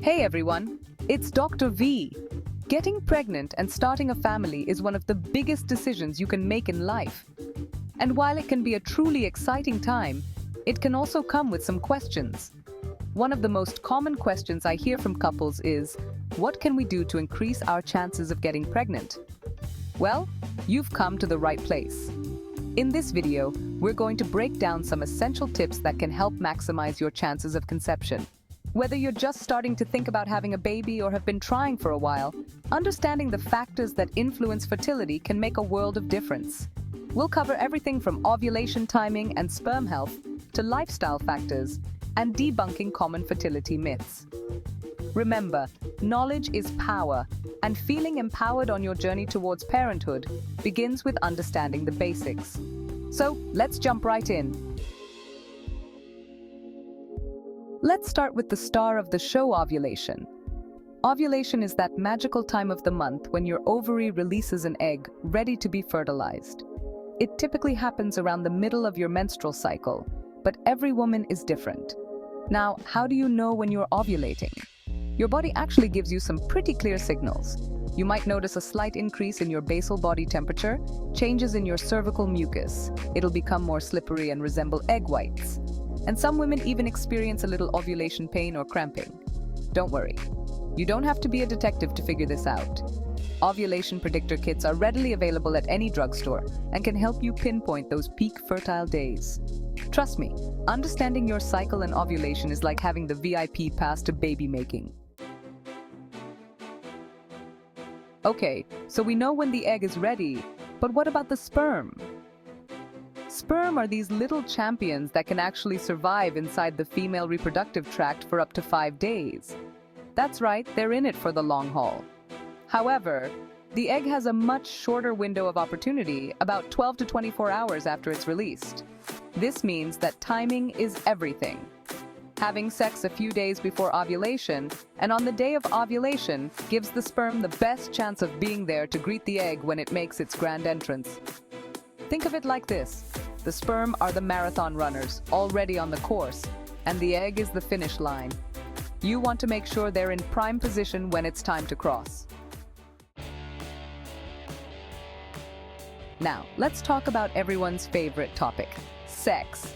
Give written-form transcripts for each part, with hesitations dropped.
Hey everyone, it's Dr. V. Getting pregnant and starting a family is one of the biggest decisions you can make in life. And while it can be a truly exciting time, it can also come with some questions. One of the most common questions I hear from couples is, what can we do to increase our chances of getting pregnant? Well, you've come to the right place. In this video, we're going to break down some essential tips that can help maximize your chances of conception. Whether you're just starting to think about having a baby or have been trying for a while, understanding the factors that influence fertility can make a world of difference. We'll cover everything from ovulation timing and sperm health to lifestyle factors and debunking common fertility myths. Remember, knowledge is power, and feeling empowered on your journey towards parenthood begins with understanding the basics. So, let's jump right in. Let's start with the star of the show, ovulation. Ovulation is that magical time of the month when your ovary releases an egg ready to be fertilized. It typically happens around the middle of your menstrual cycle, but every woman is different. Now, how do you know when you're ovulating? Your body actually gives you some pretty clear signals. You might notice a slight increase in your basal body temperature, changes in your cervical mucus. It'll become more slippery and resemble egg whites. And some women even experience a little ovulation pain or cramping. Don't worry. You don't have to be a detective to figure this out. Ovulation predictor kits are readily available at any drugstore and can help you pinpoint those peak fertile days. Trust me, understanding your cycle and ovulation is like having the VIP pass to baby making. Okay, so we know when the egg is ready, but what about the sperm? Sperm are these little champions that can actually survive inside the female reproductive tract for up to 5 days. That's right, they're in it for the long haul. However, the egg has a much shorter window of opportunity, about 12 to 24 hours after it's released. This means that timing is everything. Having sex a few days before ovulation and on the day of ovulation gives the sperm the best chance of being there to greet the egg when it makes its grand entrance. Think of it like this. The sperm are the marathon runners, already on the course, and the egg is the finish line. You want to make sure they're in prime position when it's time to cross. Now, let's talk about everyone's favorite topic, sex.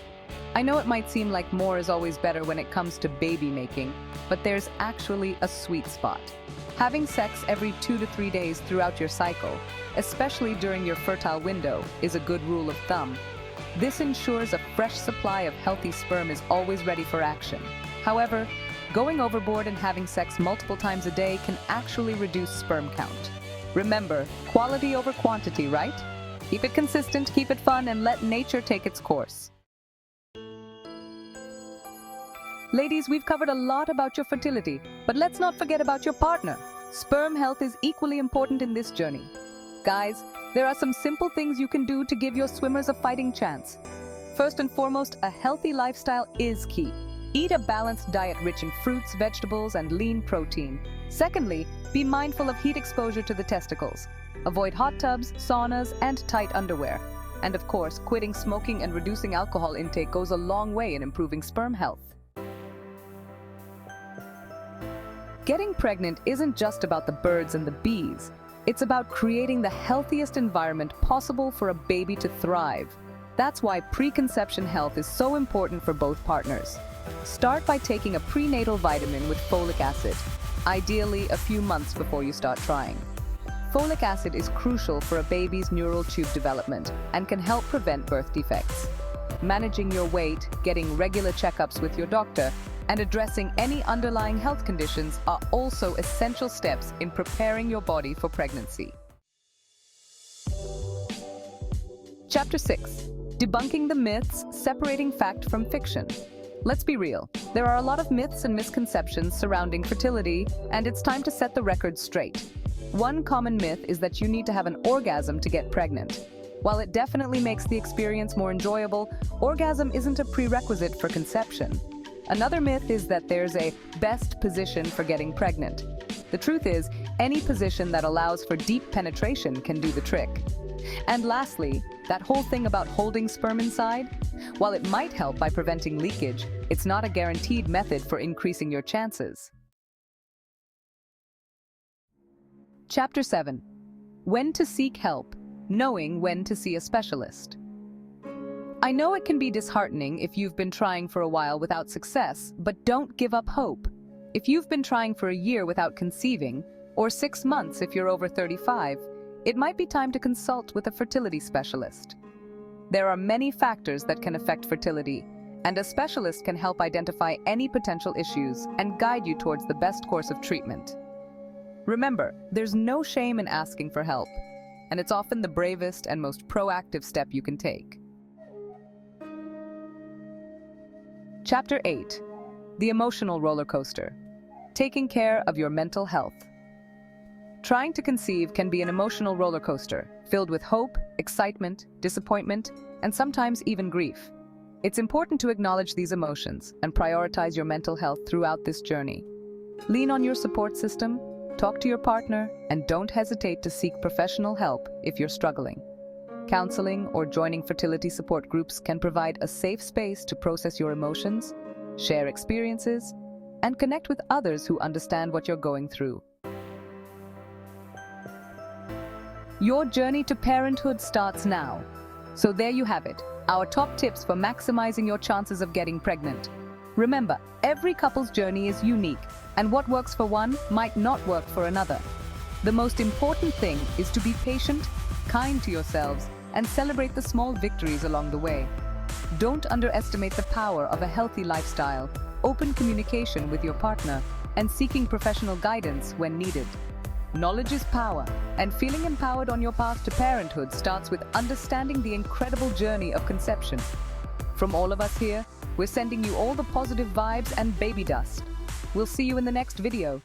I know it might seem like more is always better when it comes to baby making, but there's actually a sweet spot. Having sex every 2 to 3 days throughout your cycle, especially during your fertile window, is a good rule of thumb. This ensures a fresh supply of healthy sperm is always ready for action. However, going overboard and having sex multiple times a day can actually reduce sperm count. Remember, quality over quantity, right? Keep it consistent, keep it fun, and let nature take its course. Ladies, we've covered a lot about your fertility, but let's not forget about your partner. Sperm health is equally important in this journey. Guys, there are some simple things you can do to give your swimmers a fighting chance. First and foremost, a healthy lifestyle is key. Eat a balanced diet rich in fruits, vegetables, and lean protein. Secondly, be mindful of heat exposure to the testicles. Avoid hot tubs, saunas, and tight underwear. And of course, quitting smoking and reducing alcohol intake goes a long way in improving sperm health. Getting pregnant isn't just about the birds and the bees. It's about creating the healthiest environment possible for a baby to thrive. That's why preconception health is so important for both partners. Start by taking a prenatal vitamin with folic acid, ideally a few months before you start trying. Folic acid is crucial for a baby's neural tube development and can help prevent birth defects. Managing your weight, getting regular checkups with your doctor, and addressing any underlying health conditions are also essential steps in preparing your body for pregnancy. Chapter 6. Debunking the myths, separating fact from fiction. Let's be real. There are a lot of myths and misconceptions surrounding fertility, and it's time to set the record straight. One common myth is that you need to have an orgasm to get pregnant. While it definitely makes the experience more enjoyable, orgasm isn't a prerequisite for conception. Another myth is that there's a best position for getting pregnant. The truth is, any position that allows for deep penetration can do the trick. And lastly, that whole thing about holding sperm inside? While it might help by preventing leakage, it's not a guaranteed method for increasing your chances. Chapter 7. When to seek help, knowing when to see a specialist. I know it can be disheartening if you've been trying for a while without success, but don't give up hope. If you've been trying for a year without conceiving, or 6 months if you're over 35, it might be time to consult with a fertility specialist. There are many factors that can affect fertility, and a specialist can help identify any potential issues and guide you towards the best course of treatment. Remember, there's no shame in asking for help, and it's often the bravest and most proactive step you can take. Chapter 8. The emotional roller coaster. Taking care of your mental health. Trying to conceive can be an emotional roller coaster, filled with hope, excitement, disappointment, and sometimes even grief. It's important to acknowledge these emotions and prioritize your mental health throughout this journey. Lean on your support system, talk to your partner, and don't hesitate to seek professional help if you're struggling. Counseling or joining fertility support groups can provide a safe space to process your emotions, share experiences, and connect with others who understand what you're going through. Your journey to parenthood starts now. So there you have it, our top tips for maximizing your chances of getting pregnant. Remember, every couple's journey is unique, and what works for one might not work for another. The most important thing is to be patient, kind to yourselves, and celebrate the small victories along the way. Don't underestimate the power of a healthy lifestyle, open communication with your partner, and seeking professional guidance when needed. Knowledge is power, and feeling empowered on your path to parenthood starts with understanding the incredible journey of conception. From all of us here, we're sending you all the positive vibes and baby dust. We'll see you in the next video.